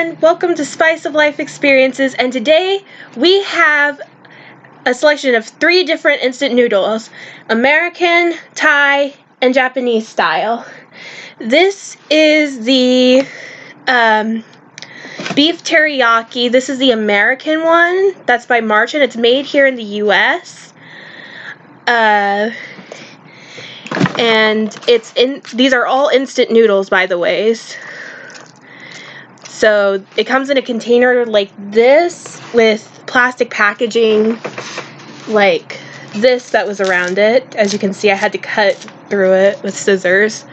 everyone, welcome to Spice of Life Experiences, and today we have a selection of 3 different instant noodles: American, Thai, and Japanese style. This is the beef teriyaki. This is the American one. That's by March, and it's made here in the US. And these are all instant noodles, by the ways. So it comes in a container like this with plastic packaging like this that was around it. As you can see, I had to cut through it with scissors.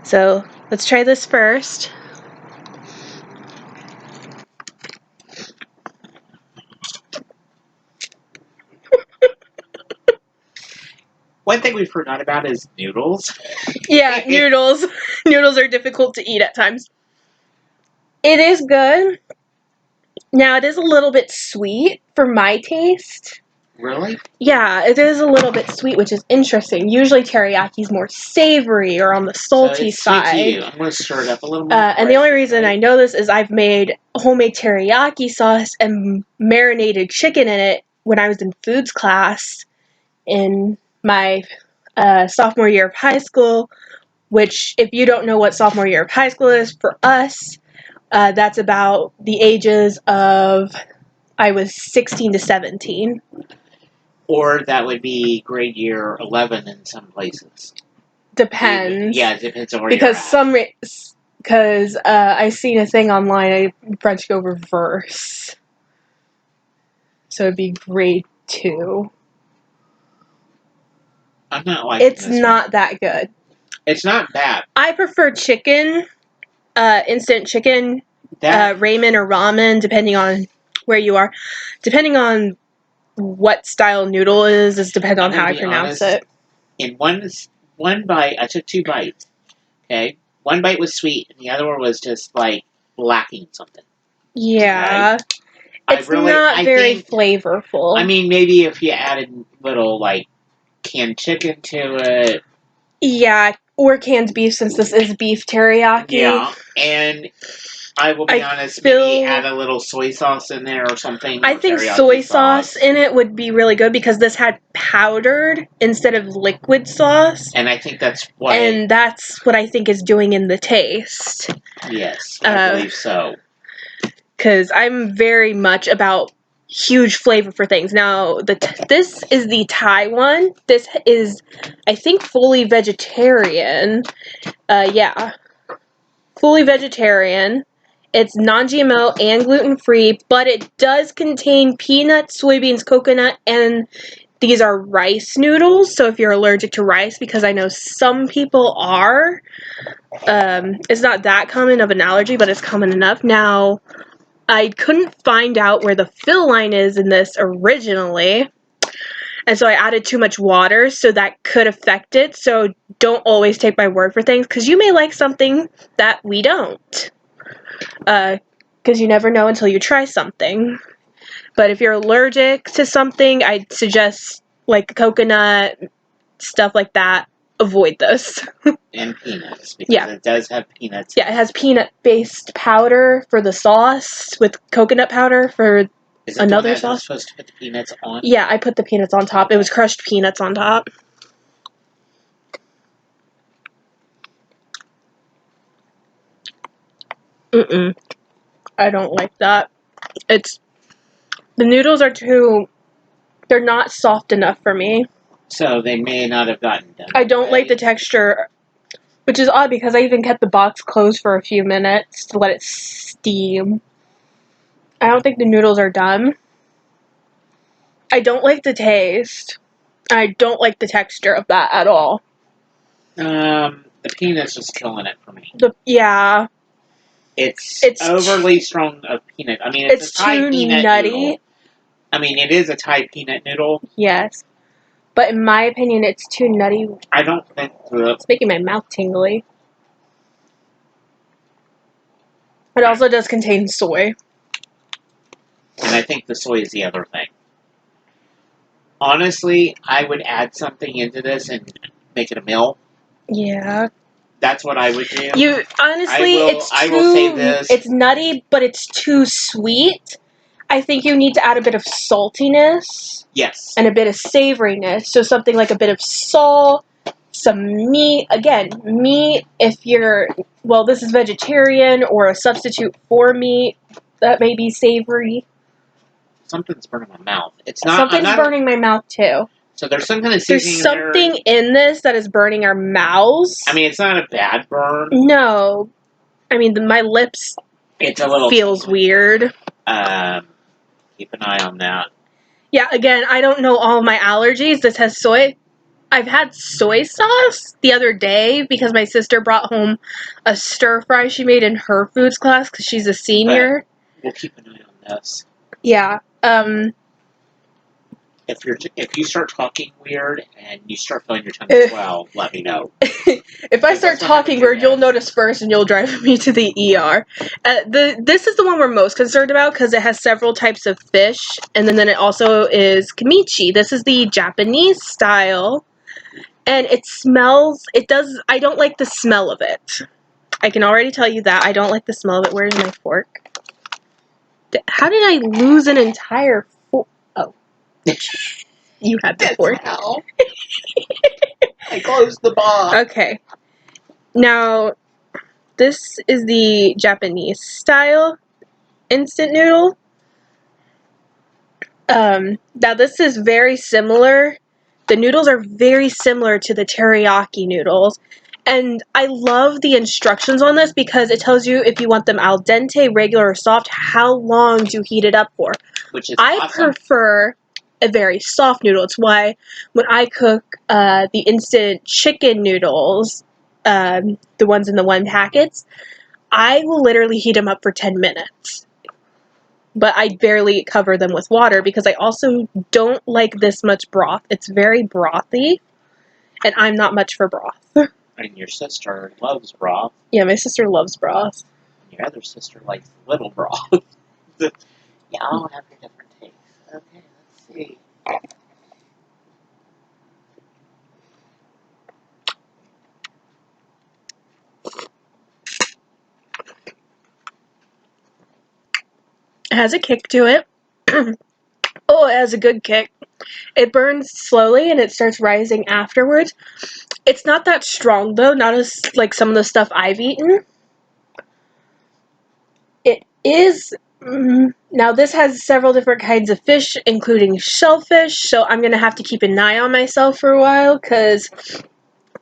So let's try this first. One thing we forgot about is noodles. Yeah, noodles. Noodles are difficult to eat at times. It is good. Now, it is a little bit sweet for my taste. Really? Yeah, it is a little bit sweet, which is interesting. Usually teriyaki is more savory or on the salty side. Sweet to you. I'm going to stir it up a little more. And the only reason I know this is I've made homemade teriyaki sauce and marinated chicken in it when I was in foods class in my sophomore year of high school, which, if you don't know what sophomore year of high school is, for us, that's about the ages of, I was 16 to 17. Or that would be grade year 11 in some places. Depends. Yeah, it depends on where because you're at. Because I seen a thing online, I French go reverse. So it'd be grade 2. I'm not liking It's this not one. that good. It's not bad. I prefer chicken, instant chicken, ramen or ramen, depending on where you are. Depending on what style noodle is depends on how I pronounce it. In one bite, I took 2 bites. Okay? One bite was sweet, and the other one was just, like, lacking something. Yeah. Okay? It's not very flavorful. I mean, maybe if you added little, like, canned chicken to it. Yeah, or canned beef, since this is beef teriyaki. Yeah, and I will be honest, maybe add a little soy sauce in there or something. I think soy sauce in it would be really good because this had powdered instead of liquid sauce. And I think that's what... And that's what I think is doing in the taste. Yes, I believe so. Because I'm very much about huge flavor for things. Now, this is the Thai one. This is, I think, fully vegetarian. Yeah. Fully vegetarian. It's non-GMO and gluten-free, but it does contain peanuts, soybeans, coconut, and these are rice noodles. So if you're allergic to rice, because I know some people are, it's not that common of an allergy, but it's common enough. Now, I couldn't find out where the fill line is in this originally, and so I added too much water, so that could affect it. So don't always take my word for things, because you may like something that we don't. Because you never know until you try something. But if you're allergic to something, I'd suggest, like coconut, stuff like that, avoid this. And peanuts, because it does have peanuts. Yeah, it has peanut-based powder for the sauce, with coconut powder for another sauce. Is supposed to put the peanuts on? Yeah, I put the peanuts on top. It was crushed peanuts on top. I don't like that. The noodles are they're not soft enough for me. So they may not have gotten done. I don't like the texture, which is odd because I even kept the box closed for a few minutes to let it steam. I don't think the noodles are done. I don't like the taste. I don't like the texture of that at all. The peanuts just killing it for me. Yeah. It's overly strong of peanut. I mean, it's a Thai peanut nutty. Noodle. I mean, it is a Thai peanut noodle. Yes. But in my opinion, it's too nutty. I don't think it's making my mouth tingly. It also does contain soy. And I think the soy is the other thing. Honestly, I would add something into this and make it a meal. Yeah. That's what I would do. You honestly, I will say this. It's nutty, but it's too sweet. I think you need to add a bit of saltiness. Yes. And a bit of savoriness. So something like a bit of salt, some meat. Again, meat, if you're, well, this is vegetarian or a substitute for meat, that may be savory. Something's burning my mouth. It's not. Something's burning my mouth, too. So there's some kind of seasoning There's something in this that is burning our mouths. I mean, it's not a bad burn. No. I mean, my lips It's a little feels weird. Keep an eye on that. Yeah, again, I don't know all of my allergies. This has soy. I've had soy sauce the other day because my sister brought home a stir fry she made in her foods class because she's a senior. But we'll keep an eye on this. Yeah. If you start talking weird and you start feeling your tongue swell, let me know. If I start talking weird, you'll notice first and you'll drive me to the ER. This is the one we're most concerned about because it has several types of fish, and then it also is kimchi. This is the Japanese style, and it smells. I don't like the smell of it. I can already tell you that I don't like the smell of it. Where's my fork? How did I lose an entire fork? Oh. You had the fork. I closed the box. Okay. Now, this is the Japanese style instant noodle. Now, this is very similar. The noodles are very similar to the teriyaki noodles. And I love the instructions on this because it tells you if you want them al dente, regular, or soft, how long to heat it up for. Which is I awesome. prefer a very soft noodle. It's why when I cook the instant chicken noodles, the ones in the one packets, I will literally heat them up for 10 minutes. But I barely cover them with water because I also don't like this much broth. It's very brothy, and I'm not much for broth. And your sister loves broth. Yeah, my sister loves broth. And your other sister likes little broth. Y'all have your different tastes. Okay, let's see. It has a kick to it. Oh, it has a good kick. It burns slowly and it starts rising afterwards. It's not that strong though, not as like some of the stuff I've eaten. It is now this has several different kinds of fish, including shellfish, so I'm gonna have to keep an eye on myself for a while because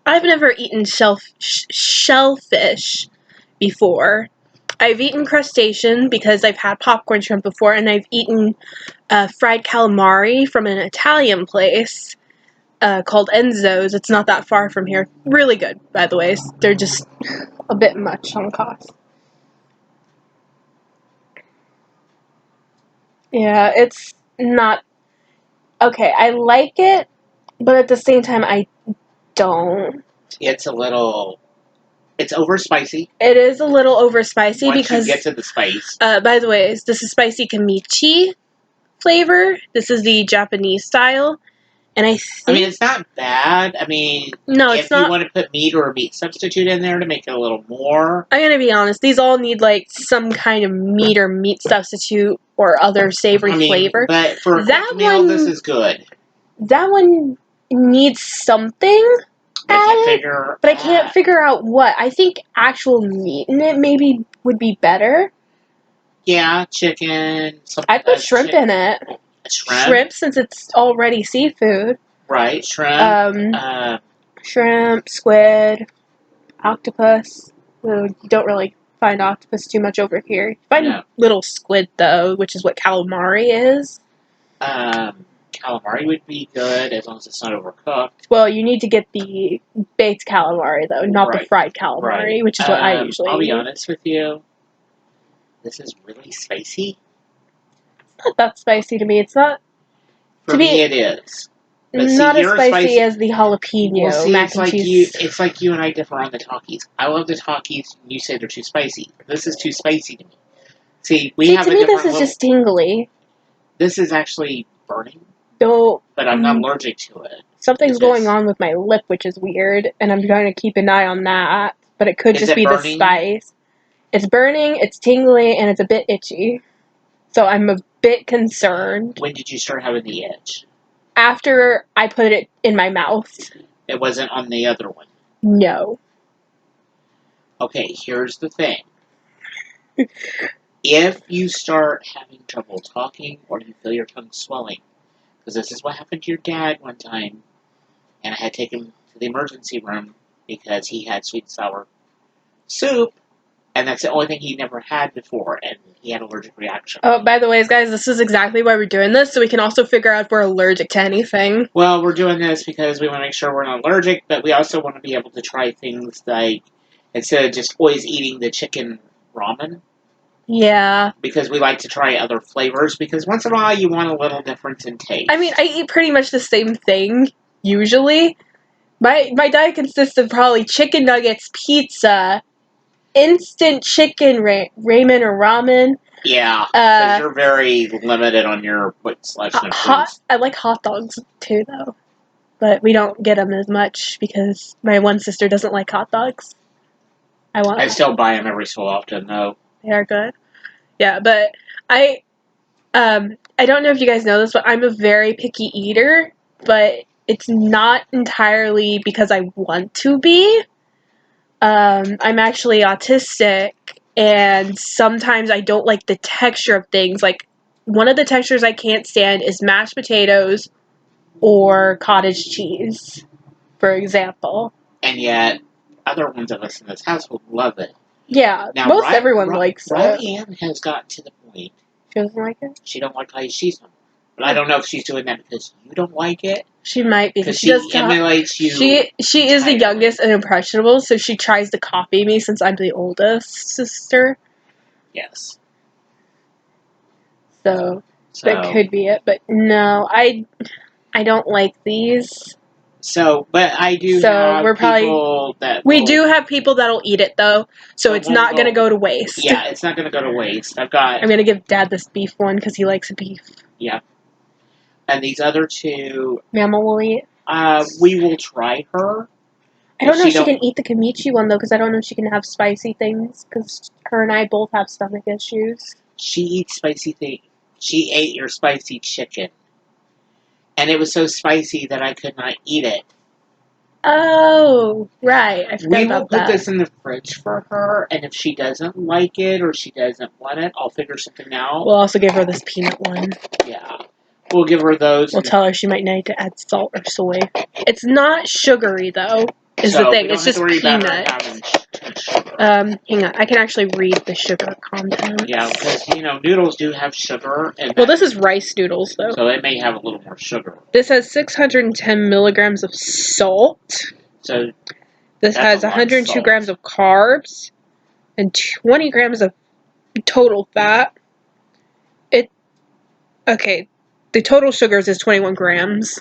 I've never eaten shellfish before. I've eaten crustacean because I've had popcorn shrimp before, and I've eaten fried calamari from an Italian place called Enzo's. It's not that far from here. Really good, by the way. They're just a bit much on cost. Yeah, it's not... Okay, I like it, but at the same time, I don't. It's a little... It's over spicy. It is a little over spicy Once because... you get to the spice. by the way, this is spicy kimchi flavor. This is the Japanese style. And I mean, it's not bad. I mean, no, if it's not. you want to put meat or a meat substitute in there to make it a little more. I'm gonna be honest. These all need like some kind of meat or meat substitute or other savory flavor. But for a quick meal, this is good. That one needs something. But I can't figure out what. I think actual meat in it maybe would be better. Yeah, chicken. I'd put shrimp in it. Shrimp, since it's already seafood. Right, shrimp. Shrimp, squid, octopus. Well, you don't really find octopus too much over here. You find little squid, though, which is what calamari is. Calamari would be good as long as it's not overcooked. Well, you need to get the baked calamari, though, not the fried calamari, which is what I usually eat. I'll be honest with you. This is really spicy. It's not that spicy to me. It's not... For me, it is. But not as spicy as the jalapeno mac and cheese. It's like you and I differ on the Takis. I love the Takis. You say they're too spicy. This is too spicy to me. See, have to me, this is just tingly. This is actually burning. No, but I'm not allergic to it. Something's going on with my lip, which is weird, and I'm trying to keep an eye on that. but it could Is just it be the burning? spice. It's burning, it's tingly, and it's a bit itchy. So I'm a bit concerned. When did you start having the itch? After I put it in my mouth. It wasn't on the other one. No. Okay, here's the thing. If you start having trouble talking or you feel your tongue swelling, because this is what happened to your dad one time, and I had to take him to the emergency room because he had sweet and sour soup, and that's the only thing he never had before, and he had an allergic reaction. Oh, by the way, guys, this is exactly why we're doing this, so we can also figure out if we're allergic to anything. Well, we're doing this because we want to make sure we're not allergic, but we also want to be able to try things like, instead of just always eating the chicken ramen, Yeah. because we like to try other flavors, because once in a while you want a little difference in taste. I mean, I eat pretty much the same thing, usually. My diet consists of probably chicken nuggets, pizza, instant chicken ramen or ramen. Yeah, because you're very limited on your selection of foods. I like hot dogs, too, though. But we don't get them as much because my one sister doesn't like hot dogs. I still buy them every so often, though. They are good. Yeah, but I don't know if you guys know this, but I'm a very picky eater, but it's not entirely because I want to be. I'm actually autistic, and sometimes I don't like the texture of things. Like, one of the textures I can't stand is mashed potatoes or cottage cheese, for example. And yet, other ones of us in this household love it. Yeah, now, most everyone likes it. Riley Ann has gotten to the point. She doesn't like it? She don't like cottage cheese. But I don't know if she's doing that because you don't like it. She might, because she emulates you. She is the youngest and impressionable, so she tries to copy me since I'm the oldest sister. Yes. So that could be it. But no, I don't like these. So, but I do have people that we do have people that'll eat it, though, so it's not going to go to waste. Yeah, it's not going to go to waste. I'm going to give Dad this beef one because he likes beef. Yeah. And these other two... Mama will eat. We will try her. I don't know if she can eat the kimchi one, though, because I don't know if she can have spicy things, because her and I both have stomach issues. She eats spicy things. She ate your spicy chicken. And it was so spicy that I could not eat it. Oh, right. I forgot about that. We will put this in the fridge for her, and if she doesn't like it or she doesn't want it, I'll figure something out. We'll also give her this peanut one. Yeah. We'll give her those. We'll tell her she might need to add salt or soy. It's not sugary, though, is the thing. It's just peanut. Hang on. I can actually read the sugar content. Yeah, because, noodles do have sugar. Well, this is rice noodles, though. So it may have a little more sugar. This has 610 milligrams of salt. So this has 102 grams of carbs and 20 grams of total fat. Okay, the total sugars is 21 grams.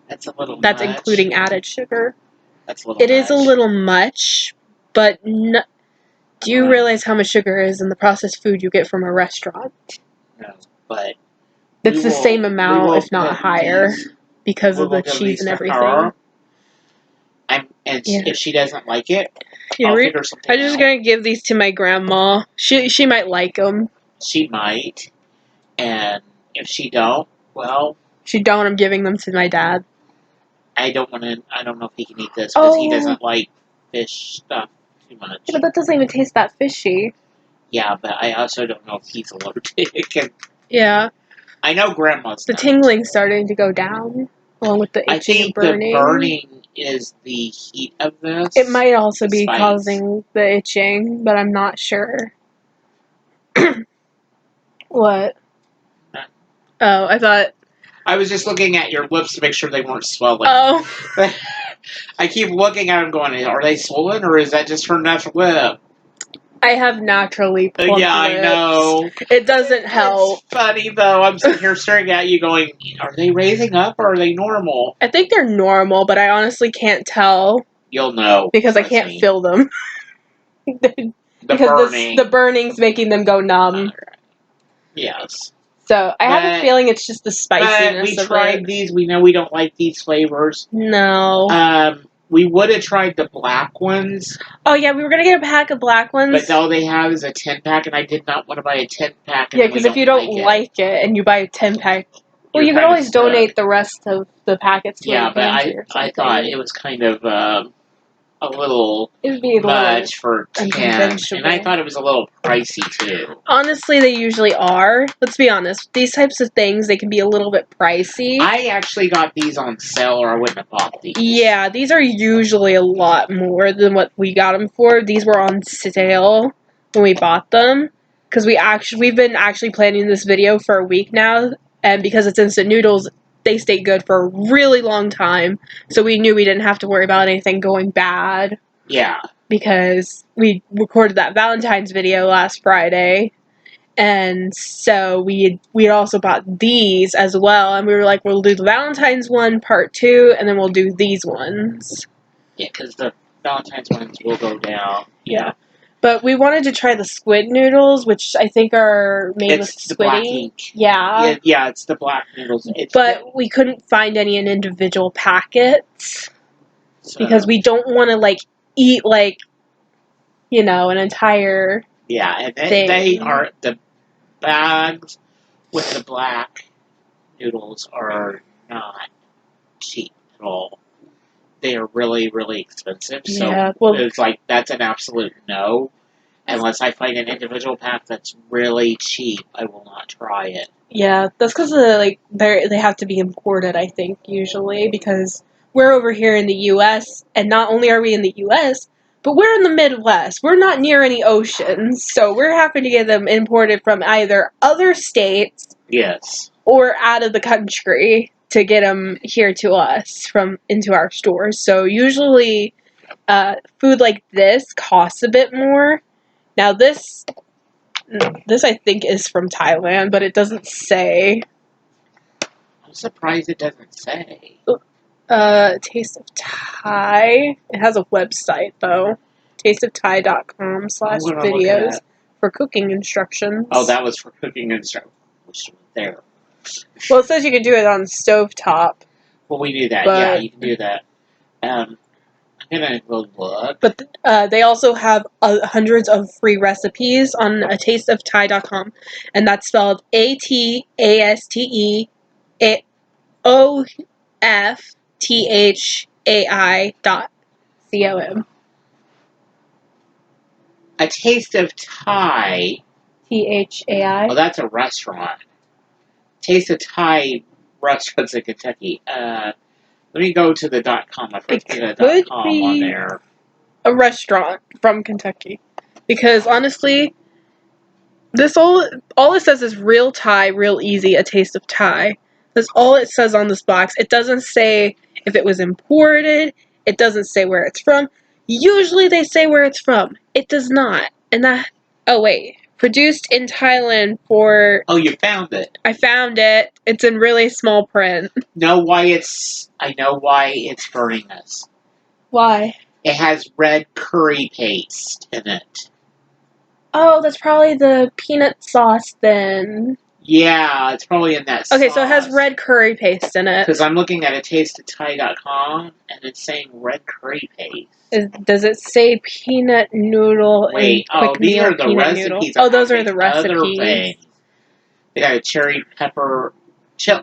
That's a little That's much. Including added sugar. That's a little much. It is a little much, but do you realize how much sugar is in the processed food you get from a restaurant? No, but... It's the same amount, if not higher, because of the cheese and everything. If she doesn't like it, I'll figure something out. I'm just going to give these to my grandma. She might like them. She might. And if she don't, well... She don't, I'm giving them to my dad. I don't know if he can eat this, because he doesn't like fish stuff too much. Yeah, but that doesn't even taste that fishy. Yeah, but I also don't know if he's allergic. Yeah. I know Grandma's The tingling's starting to go down, along with the itching and burning. The burning is the heat of this. It might also be causing the itching, but I'm not sure. What? Oh, I thought... I was just looking at your lips to make sure they weren't swelling. Oh. I keep looking at them going, are they swollen, or is that just her natural lip? I have naturally plump lips. I know. It doesn't help. It's funny, though. I'm sitting here staring at you going, are they raising up, or are they normal? I think they're normal, but I honestly can't tell. You'll know. Because I can't feel them. The burning's making them go numb. Yes. So, I have a feeling it's just the spiciness we tried these. We know we don't like these flavors. No. We would have tried the black ones, Oh yeah, we were gonna get a pack of black ones. but all they have is a 10-pack, and I did not want to buy a 10-pack. Yeah, because if you don't like it and you buy a 10-pack, well, you can always donate the rest of the packets to a pantry or something. I thought it was kind of a little it would be much for 10, unconventional. and I thought it was a little pricey too. Honestly, they usually are. Let's be honest. These types of things, they can be a little bit pricey. I actually got these on sale, or I wouldn't have bought these. Yeah, these are usually a lot more than what we got them for. These were on sale when we bought them. Because we've been actually planning this video for a week now, and because it's instant noodles, they stay good for a really long time. So we knew we didn't have to worry about anything going bad. Yeah. Because we recorded that Valentine's video last Friday, and so we had also bought these as well, and we were like, we'll do the Valentine's one part 2, and then we'll do these ones. Yeah, because the Valentine's ones will go down. Yeah. But we wanted to try the squid noodles, which I think are made with the black squiddy. ink. Yeah. Yeah, it's the black noodles. But we couldn't find any in individual packets because we don't want to eat an entire and thing. They are the bags with the black noodles are not cheap at all. They are really, really expensive. Yeah, so it's like that's an absolute no. Unless I find an individual pack that's really cheap, I will not try it. Yeah, that's because they have to be imported, I think, usually, because we're over here in the U.S., and not only are we in the U.S., but we're in the Midwest. We're not near any oceans, so we're having to get them imported from either other states, yes, or out of the country to get them here to us into our stores. So usually, food like this costs a bit more. Now this I think is from Thailand, but it doesn't say. I'm surprised it doesn't say. Taste of Thai. It has a website though. tasteofthai.com/videos for cooking instructions. Oh, that was for cooking instructions. There. Well, it says you can do it on stovetop. Well, we do that. Yeah, you can do that. I'm gonna go look. But they also have hundreds of free recipes on tasteofthai.com, and that's spelled ATASTEOFTHAI.com. A Taste of Thai. THAI. Oh, that's a restaurant. Taste of Thai restaurants in Kentucky. Let me go to the .com. I forgot to get a .com on there. A restaurant from Kentucky, because honestly, this all it says is real Thai, real easy, a taste of Thai. That's all it says on this box. It doesn't say if it was imported. It doesn't say where it's from. Usually they say where it's from. It does not. And that. Oh wait, produced in Thailand for. Oh, you found it. I found it. It's in really small print. I know why it's burning us. Why? It has red curry paste in it. Oh, that's probably the peanut sauce then. Yeah, it's probably in that sauce. Okay, so it has red curry paste in it. Because I'm looking at a tasteofthai.com, and it's saying red curry paste. Does it say peanut noodle? Wait, these are the recipes. Oh, those are the recipes. They got a cherry pepper chill.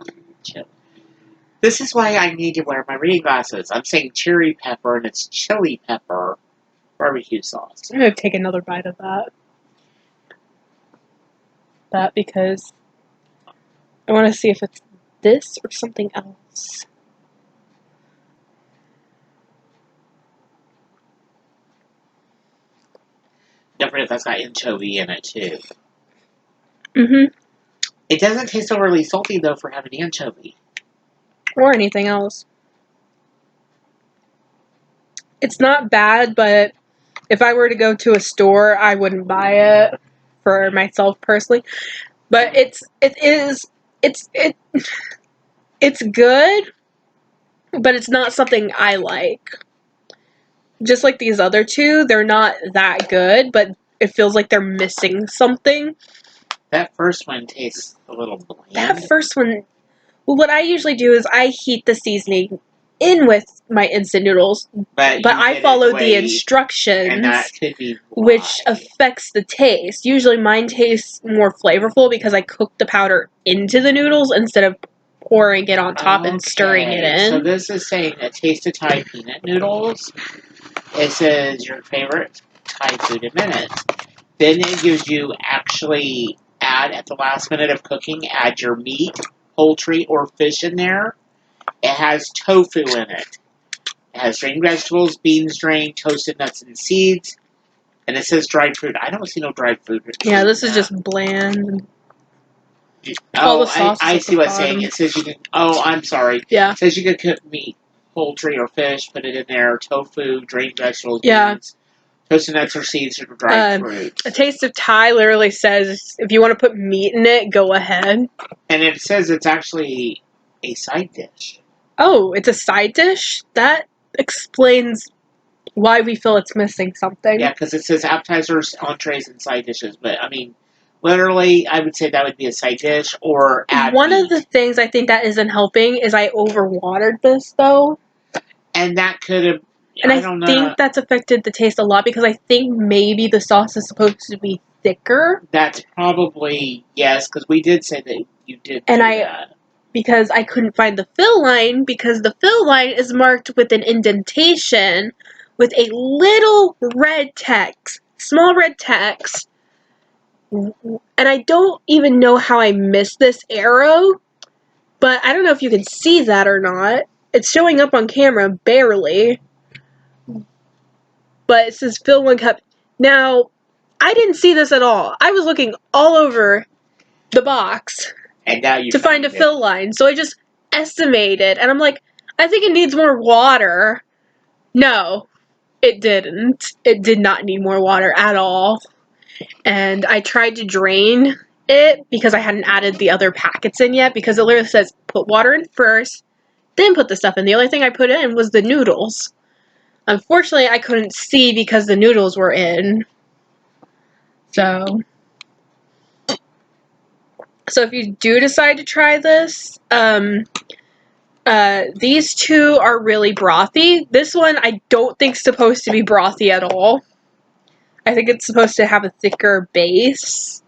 This is why I need to wear my reading glasses. I'm saying cherry pepper, and it's chili pepper barbecue sauce. I'm going to take another bite of that because I want to see if it's this or something else. Don't forget that's got anchovy in it too. Mm-hmm. It doesn't taste overly salty though for having anchovy. Or anything else. It's not bad, but if I were to go to a store, I wouldn't buy it for myself personally. But it's good, but it's not something I like. Just like these other two, they're not that good, but it feels like they're missing something. That first one tastes a little bland. That first one, well, what I usually do is I heat the seasoning in with my instant noodles, But I followed the instructions, and that could be why. which affects the taste. Usually mine tastes more flavorful because I cook the powder into the noodles instead of pouring it on top and stirring it in. So this is saying that Taste of Thai peanut noodles. It says your favorite Thai food in minutes. Then it gives you actually add at the last minute of cooking, add your meat, poultry, or fish in there. It has tofu in it. It has drained vegetables, beans drained, toasted nuts and seeds. And it says dried fruit. I don't see no dried fruit. Yeah, this is just bland. All the sauce I see what's saying. It says you can. Oh, I'm sorry. Yeah. It says you can cook meat, poultry, or fish. Put it in there. Tofu, drained vegetables, beans, toasted nuts or seeds, or dried fruit. A Taste of Thai literally says if you want to put meat in it, go ahead. And it says it's actually a side dish. Oh, it's a side dish? That explains why we feel it's missing something. Yeah, because it says appetizers, entrees, and side dishes. But I mean, literally, I would say that would be a side dish or add One meat. of the things I think that isn't helping is I overwatered this, though. And that could have... And I think that's affected the taste a lot because I think maybe the sauce is supposed to be thicker. That's probably... Yes, because we did say that you did do that. Because I couldn't find the fill line because the fill line is marked with an indentation with a little red text, small red text. And I don't even know how I missed this arrow, but I don't know if you can see that or not. It's showing up on camera, barely. But it says fill 1 cup. Now, I didn't see this at all. I was looking all over the box and now you to find a fill line. So I just estimated, and I'm like, I think it needs more water. No, it didn't. It did not need more water at all. And I tried to drain it because I hadn't added the other packets in yet because it literally says put water in first, then put the stuff in. The only thing I put in was the noodles. Unfortunately, I couldn't see because the noodles were in. So if you do decide to try this, these two are really brothy. This one I don't think is supposed to be brothy at all. I think it's supposed to have a thicker base.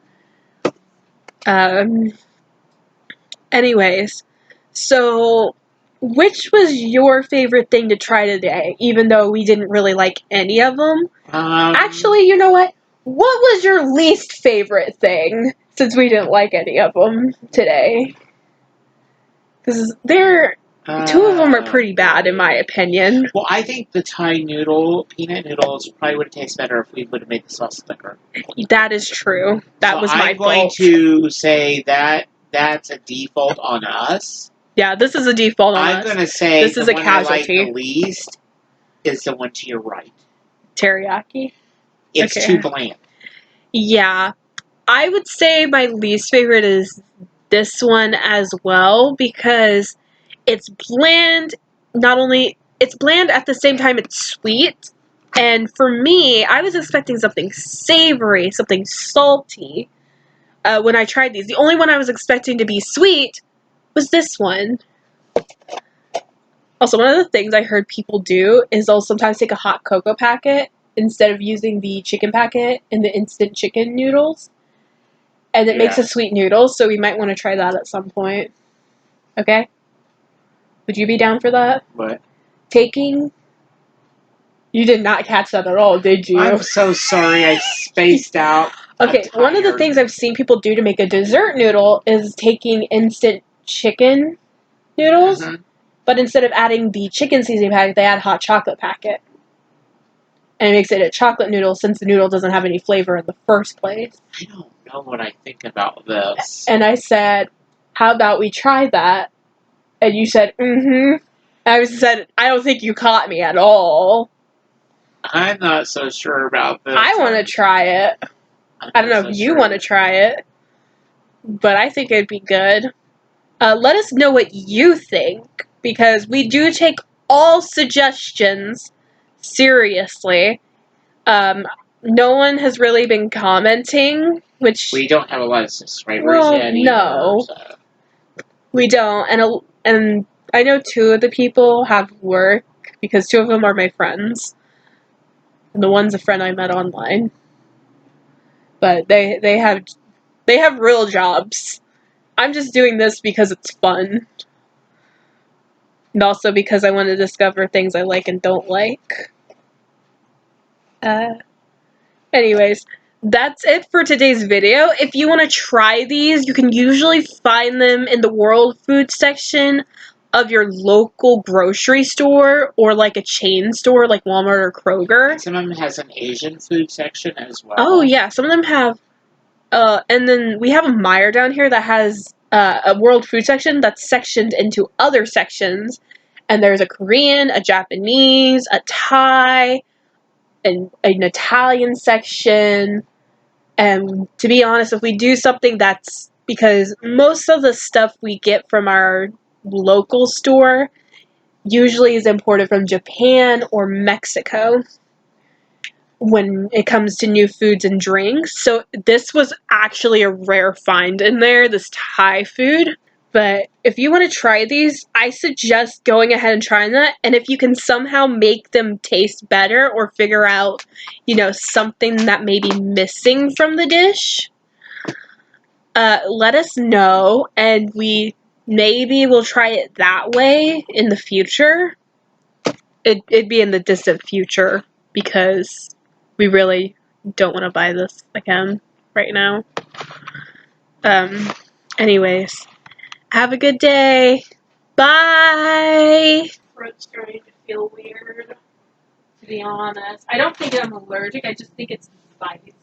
Anyways, so which was your favorite thing to try today, even though we didn't really like any of them? Actually, you know what? What was your least favorite thing, since we didn't like any of them today? Because two of them are pretty bad, in my opinion. Well, I think the Thai peanut noodles probably would have tasted better if we would have made the sauce thicker. That is true. That was my fault. I'm going to say that that's a default on us. Yeah, this is a default on us. I'm going to say this is a casualty. I like the least is the one to your right. Teriyaki? It's too bland. Yeah. I would say my least favorite is this one as well because it's bland. Not only it's bland at the same time it's sweet. And for me, I was expecting something savory, something salty when I tried these. The only one I was expecting to be sweet was this one. Also, one of the things I heard people do is they'll sometimes take a hot cocoa packet instead of using the chicken packet in the instant chicken noodles. And it makes a sweet noodle, so we might want to try that at some point. Okay? Would you be down for that? What? You did not catch that at all, did you? I'm so sorry, I spaced out. Okay, one of the things I've seen people do to make a dessert noodle is taking instant chicken noodles, but instead of adding the chicken seasoning packet, they add hot chocolate packet. And it makes it a chocolate noodle since the noodle doesn't have any flavor in the first place. I don't know what I think about this. And I said, how about we try that? And you said, mm-hmm. I said, I don't think you caught me at all. I'm not so sure about this. I want to try it. I don't know if you want to try it. But I think it'd be good. Let us know what you think. Because we do take all suggestions seriously. No one has really been commenting, which... We don't have a lot of subscribers yet either. No. So. We don't. And I know two of the people have work because two of them are my friends. And the one's a friend I met online. But they have real jobs. I'm just doing this because it's fun. And also because I want to discover things I like and don't like. Anyways, that's it for today's video. If you want to try these, you can usually find them in the world food section of your local grocery store or like a chain store like Walmart or Kroger. Some of them has an Asian food section as well. Oh yeah, some of them have and then we have a Meijer down here that has a world food section that's sectioned into other sections. And there's a Korean, a Japanese, a Thai, and an Italian section. And to be honest, if we do something that's because most of the stuff we get from our local store usually is imported from Japan or Mexico when it comes to new foods and drinks. So this was actually a rare find in there, this Thai food. But if you want to try these, I suggest going ahead and trying that. And if you can somehow make them taste better or figure out, something that may be missing from the dish, let us know. And we maybe will try it that way in the future. It'd be in the distant future because we really don't want to buy this again right now. Anyways, have a good day. Bye! Throat's starting to feel weird, to be honest. I don't think I'm allergic, I just think it's the spice.